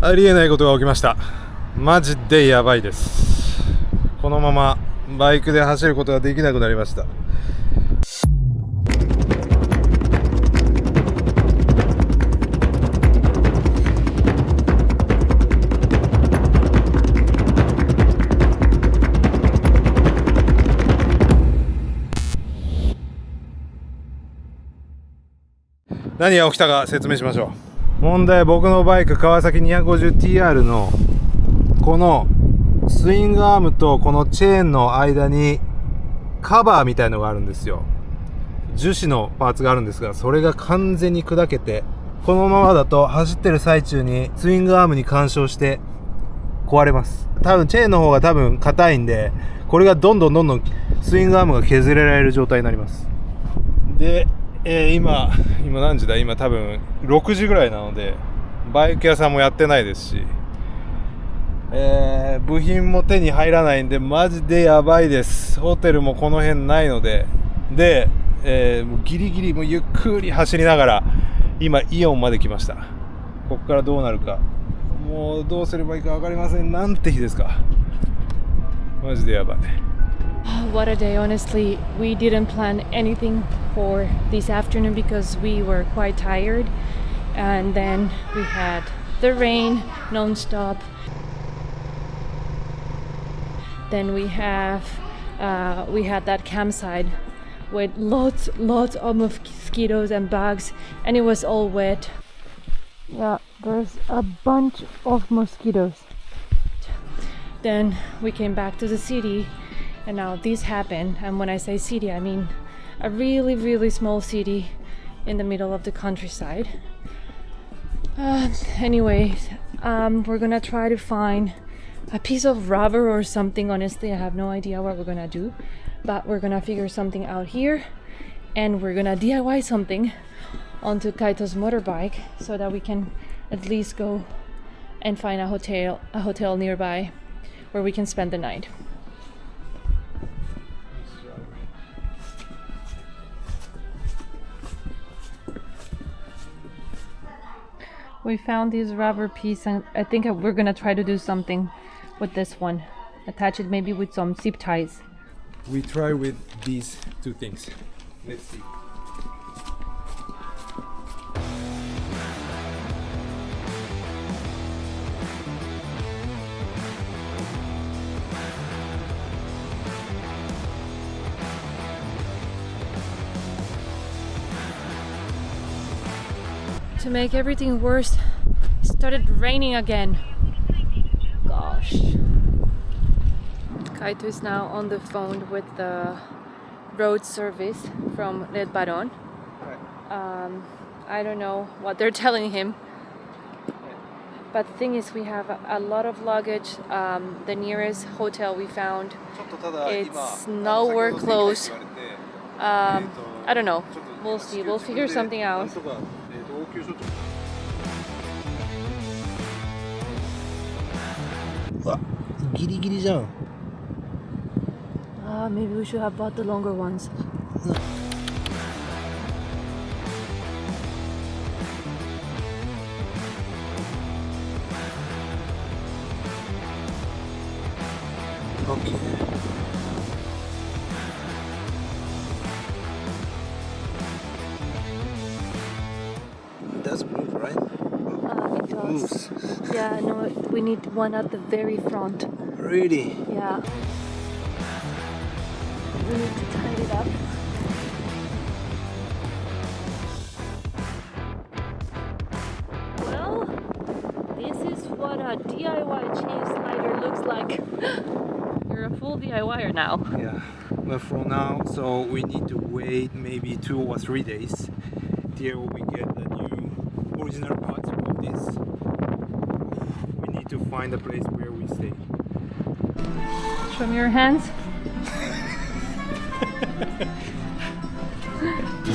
ありえないことが起きました。マジでやばいです。このままバイクで走ることができなくなりました。何が起きたか説明しましょう。問題は僕のバイク川崎 250TR のこのスイングアームとこのチェーンの間にカバーみたいのがあるんですよ。樹脂のパーツがあるんですが、それが完全に砕けて、このままだと走ってる最中にスイングアームに干渉して壊れます。多分チェーンの方が硬いんで、これがどんどんスイングアームが削れられる状態になります。で今何時だ？今多分6時ぐらいなので、バイク屋さんもやってないですし、部品も手に入らないんでマジでやばいです。ホテルもこの辺ないので、もうギリギリもうゆっくり走りながら今イオンまで来ました。ここからどうなるか、もうどうすればいいか分かりません。なんて日ですか。マジでやばい。What a day, honestly. We didn't plan anything for this afternoon because we were quite tired, and then we had the rain non-stop. Then we had that campsite with lots of mosquitoes and bugs, and it was all wet. Yeah, there's a bunch of mosquitoes. Then we came back to the city, and now this happened. And when I say city, I mean a really small city in the middle of the countryside. Anyways, we're gonna try to find a piece of rubber or something. Honestly, I have no idea what we're gonna do, but we're gonna figure something out here, and we're gonna DIY something onto Kaito's motorbike so that we can at least go and find a hotel nearby where we can spend the night. We found this rubber piece, and I think we're gonna try to do something with this one. Attach it maybe with some zip ties. We try with these two things. Let's see. To make everything worse, it started raining again. Gosh. Kaito is now on the phone with the road service from Red Baron. I don't know what they're telling him. But the thing is, we have a lot of luggage. The nearest hotel we found, it's nowhere close. I don't know. We'll see. We'll figure something out. Maybe we should have bought the longer ones. Okay. It does move, right? It does. Yeah, no, we need one at the very front. Really? Yeah. We need to tie it up. Well, this is what a DIY chain slider looks like. You're a full DIYer now. Yeah, but for now, so we need to wait maybe 2 or 3 days till we get the new original parts of this. We need to find a place where we stay. Show me your hands.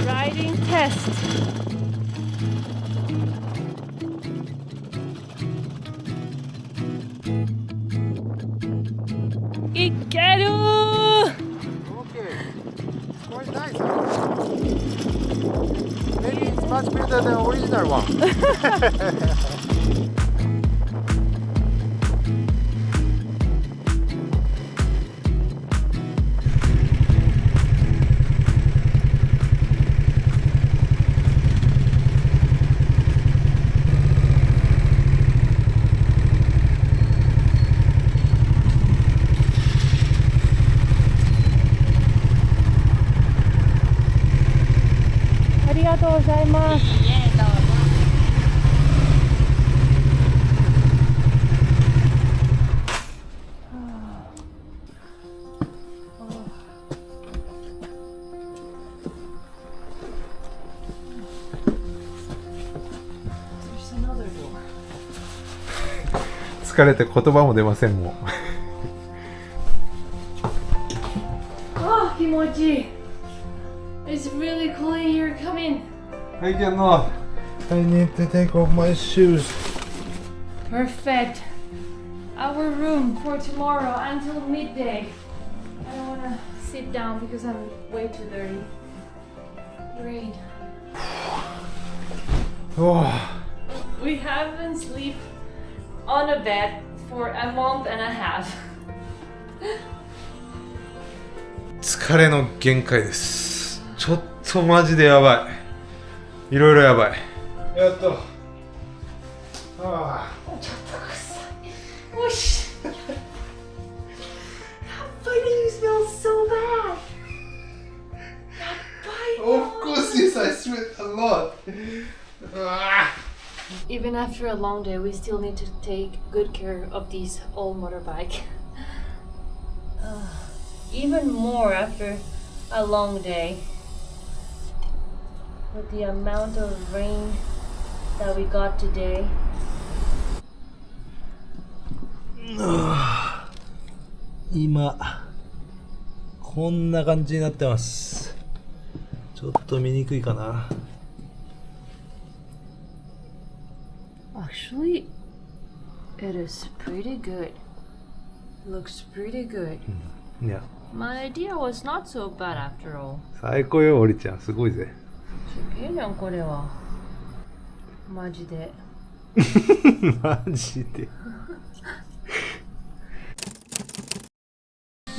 Riding test. Ikeru! Okay, it's quite nice. Maybe it's much better than the original one. います。疲れて言葉も出ませんもん。あ、気持ちいい。It's really cold in here. Come in. I cannot. I need to take off my shoes. Perfect. Our room for tomorrow until midday. I don't wanna sit down because I'm way too dirty. Great. Oh. We haven't slept on a bed for a month and a half. 疲れの限界です。ちょっとマジでやばい。いろいろやばい。やっと。ああ。ちょっと臭い。よし。やっぱり you smell so bad. やっぱり。Of course, yes, I sweat a lot. Even after a long day, we still need to take good care of this old motorbike. Even more after a long day. With the amount of rain that we got today. 今こんな感じになってます。ちょっと見にくいかな。Actually, it is pretty good. Looks pretty good. いや、My idea was not so bad after all. 最高よ、オリちゃん、すごいぜ。すげえな、これは。マジで。マジで。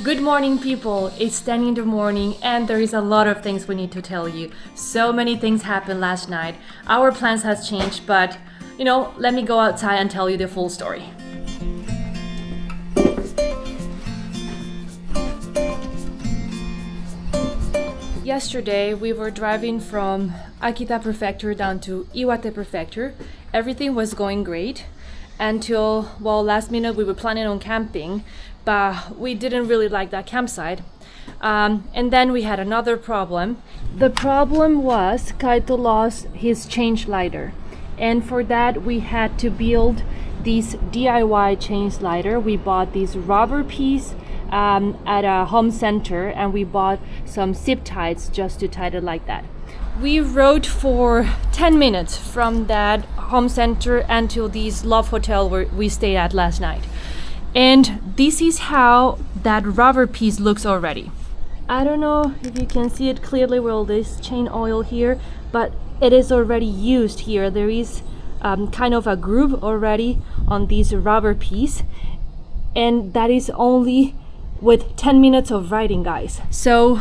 Good morning, people. It's 10 in the morning, and there is a lot of things we need to tell you. So many things happened last night. Our plans has changed, but let me go outside and tell you the full story. Yesterday, we were driving from Akita Prefecture down to Iwate Prefecture. Everything was going great until, last minute we were planning on camping, but we didn't really like that campsite. And then we had another problem. The problem was Kaito lost his chain slider. And for that, we had to build this DIY chain slider. We bought this rubber piece at a home center, and we bought some zip ties just to tie it like that. We rode for 10 minutes from that home center until this love hotel where we stayed at last night. And this is how that rubber piece looks already. I don't know if you can see it clearly with all this chain oil here, but it is already used here. There is kind of a groove already on this rubber piece, and that is only with 10 minutes of riding, guys. So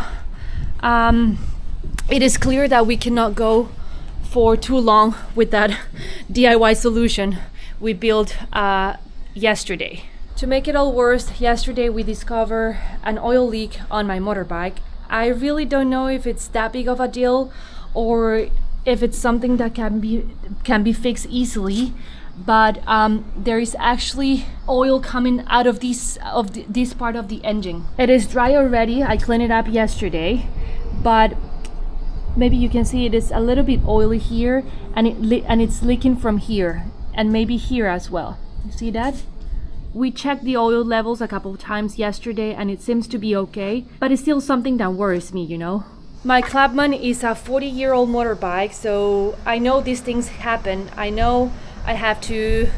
it is clear that we cannot go for too long with that DIY solution we built yesterday. To make it all worse, yesterday we discovered an oil leak on my motorbike. I really don't know if it's that big of a deal or if it's something that can be fixed easily, but there is actually oil coming out of this part of the engine. It is dry already. I cleaned it up yesterday, but maybe you can see it is a little bit oily here, and it's leaking from here and maybe here as well. You see that? We checked the oil levels a couple of times yesterday and it seems to be okay, but it's still something that worries me, My Clubman is a 40-year-old motorbike, so I know these things happen. I know I have to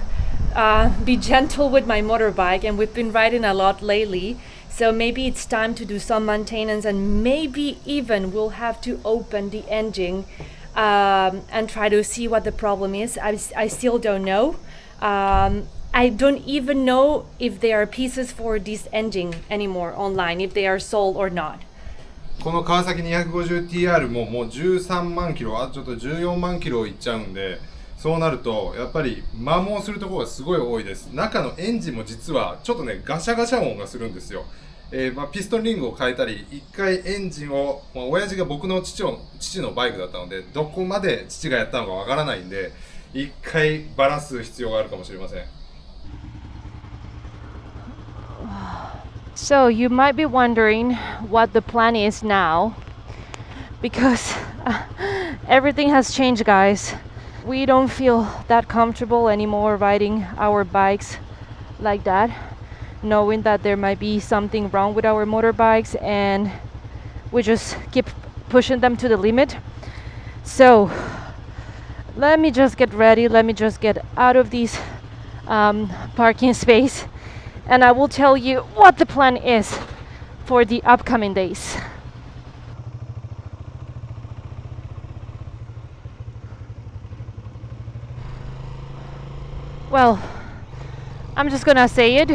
be gentle with my motorbike, and we've been riding a lot lately, so maybe it's time to do some maintenance, and maybe even we'll have to open the engine and try to see what the problem is. I still don't know. I don't even know if there are pieces for this engine anymore online, if they are sold or not. この川崎 250TR ももう13万キロ、ちょっと14万キロいっちゃうんで、そうなるとやっぱり摩耗するところがすごい多いです。中のエンジンも実はちょっとねガシャガシャ音がするんですよ。ピストンリングを変えたり、一回エンジンを、親父が僕の父のバイクだったので、どこまで父がやったのかわからないんで、一回バラす必要があるかもしれません。So you might be wondering what the plan is now, because everything has changed, guys. We don't feel that comfortable anymore riding our bikes like that, knowing that there might be something wrong with our motorbikes, and we just keep pushing them to the limit. So let me just get ready, let me just get out of this parking space, and I will tell you what the plan is for the upcoming days. Well, I'm just gonna say it.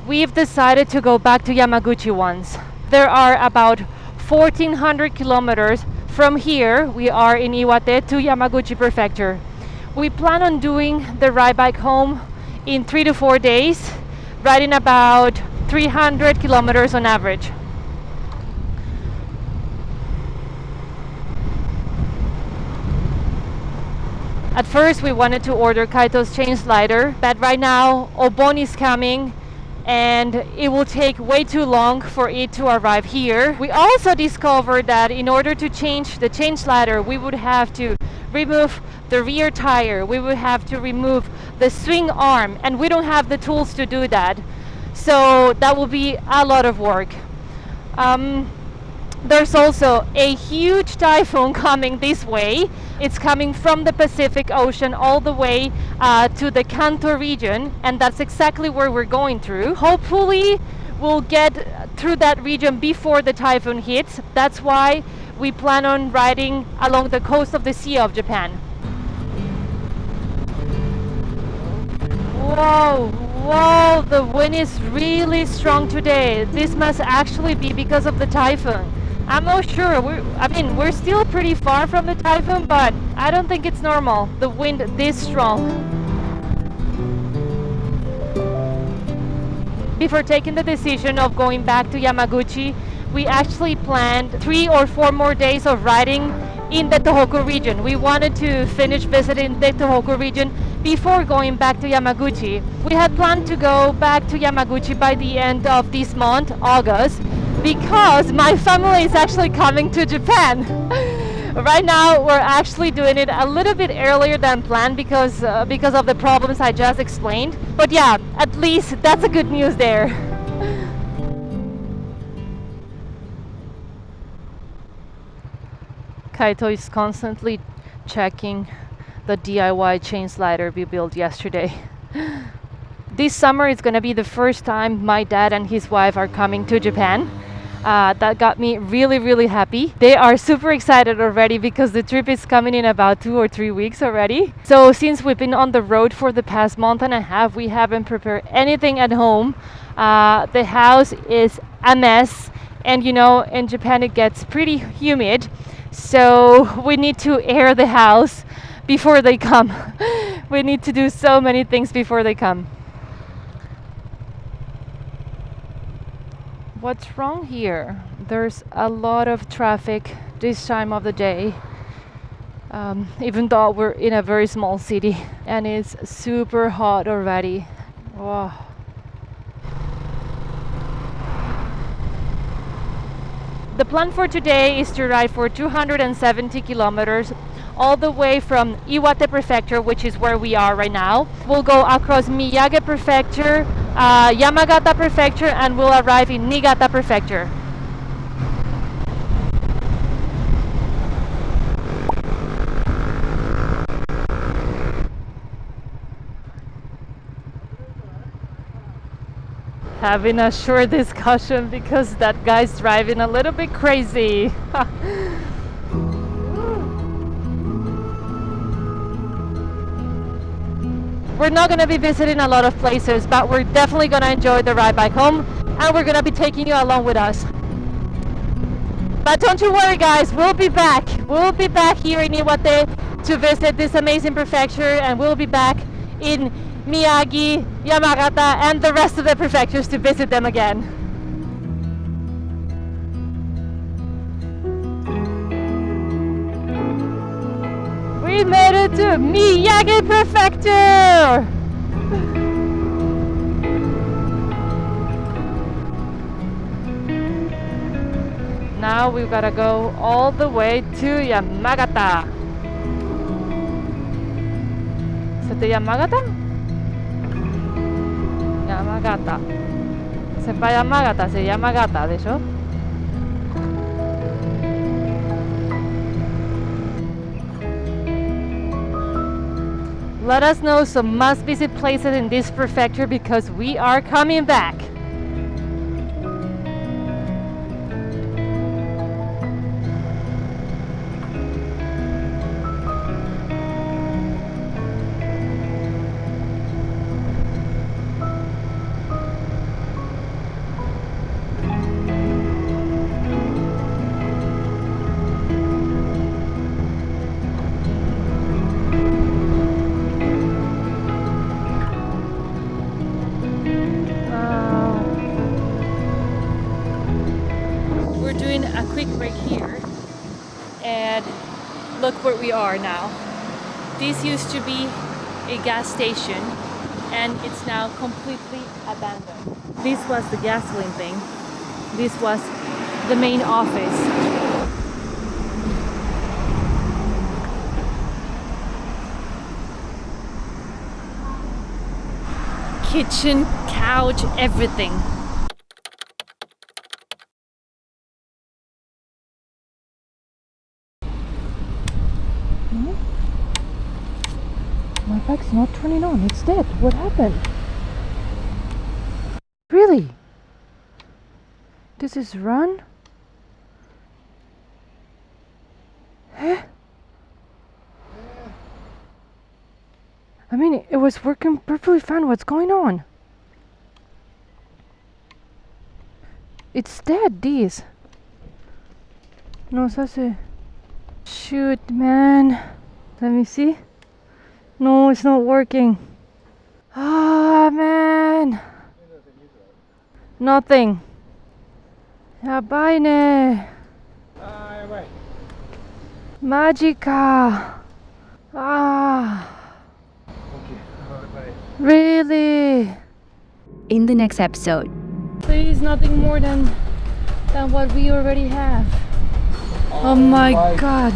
We've decided to go back to Yamaguchi once. There are about 1,400 kilometers from here. We are in Iwate to Yamaguchi Prefecture. We plan on doing the ride back home in 3 to 4 days, riding about 300 kilometers on average. At first we wanted to order Kaito's chain slider, but right now Obon is coming and it will take way too long for it to arrive here. We also discovered that in order to change the chain slider, we would have to remove the rear tire, we would have to remove the swing arm, and we don't have the tools to do that. So that will be a lot of work. There's also a huge typhoon coming this way. It's coming from the Pacific Ocean all the way to the Kanto region, and that's exactly where we're going through. Hopefully we'll get through that region before the typhoon hits. That's why we plan on riding along the coast of the Sea of Japan. Whoa, the wind is really strong today. This must actually be because of the typhoon. I'm not sure. We're still pretty far from the typhoon, but I don't think it's normal, the wind this strong. Before taking the decision of going back to Yamaguchi, we actually planned 3 or 4 more days of riding in the Tohoku region. We wanted to finish visiting the Tohoku region before going back to Yamaguchi. We had planned to go back to Yamaguchi by the end of this month, August, because my family is actually coming to Japan. Right now we're actually doing it a little bit earlier than planned because of the problems I just explained. But yeah, at least that's a good news there. Kaito is constantly checking the DIY chain slider we built yesterday. This summer is gonna be the first time my dad and his wife are coming to Japan. That got me really happy. They are super excited already because the trip is coming in about 2 or 3 weeks already. So since we've been on the road for the past month and a half, we haven't prepared anything at home. The house is a mess, and you know, in Japan it gets pretty humid, so we need to air the house before they come. We need to do so many things before they come. What's wrong here? There's a lot of traffic this time of the day, even though we're in a very small city, and it's super hot already. Wow. The plan for today is to ride for 270 kilometers all the way from Iwate Prefecture, which is where we are right now. We'll go across Miyagi Prefecture, Yamagata Prefecture, and we'll arrive in Niigata Prefecture. Having a short discussion because that guy's driving a little bit crazy. We're not going to be visiting a lot of places, but we're definitely going to enjoy the ride back home, and we're going to be taking you along with us. But don't you worry, guys, we'll be back. We'll be back here in Iwate to visit this amazing prefecture, and we'll be back in Miyagi, Yamagata, and the rest of the prefectures to visit them again. to Iwate Prefecture! Now we've gotta go all the way to Yamagata. Is it Yamagata? Yamagata. 先輩山形c'est山形でしょ? Let us know some must-visit places in this prefecture because we are coming back. A quick break here and look where we are now. This used to be a gas station and it's now completely abandoned. This was the gasoline thing. This was the main office. Kitchen, couch, everything. My bike's not turning on. It's dead. What happened? Really? This is run? Huh? I mean, it was working perfectly fine. What's going on? It's dead, these. No, sase. Shoot, man. Let me see. No, it's not working. Ah, man. Nothing. Yabai ne. Yabai. Maji ka. Ah. Okay. Really? In the next episode. Please, nothing more than what we already have. Oh my God.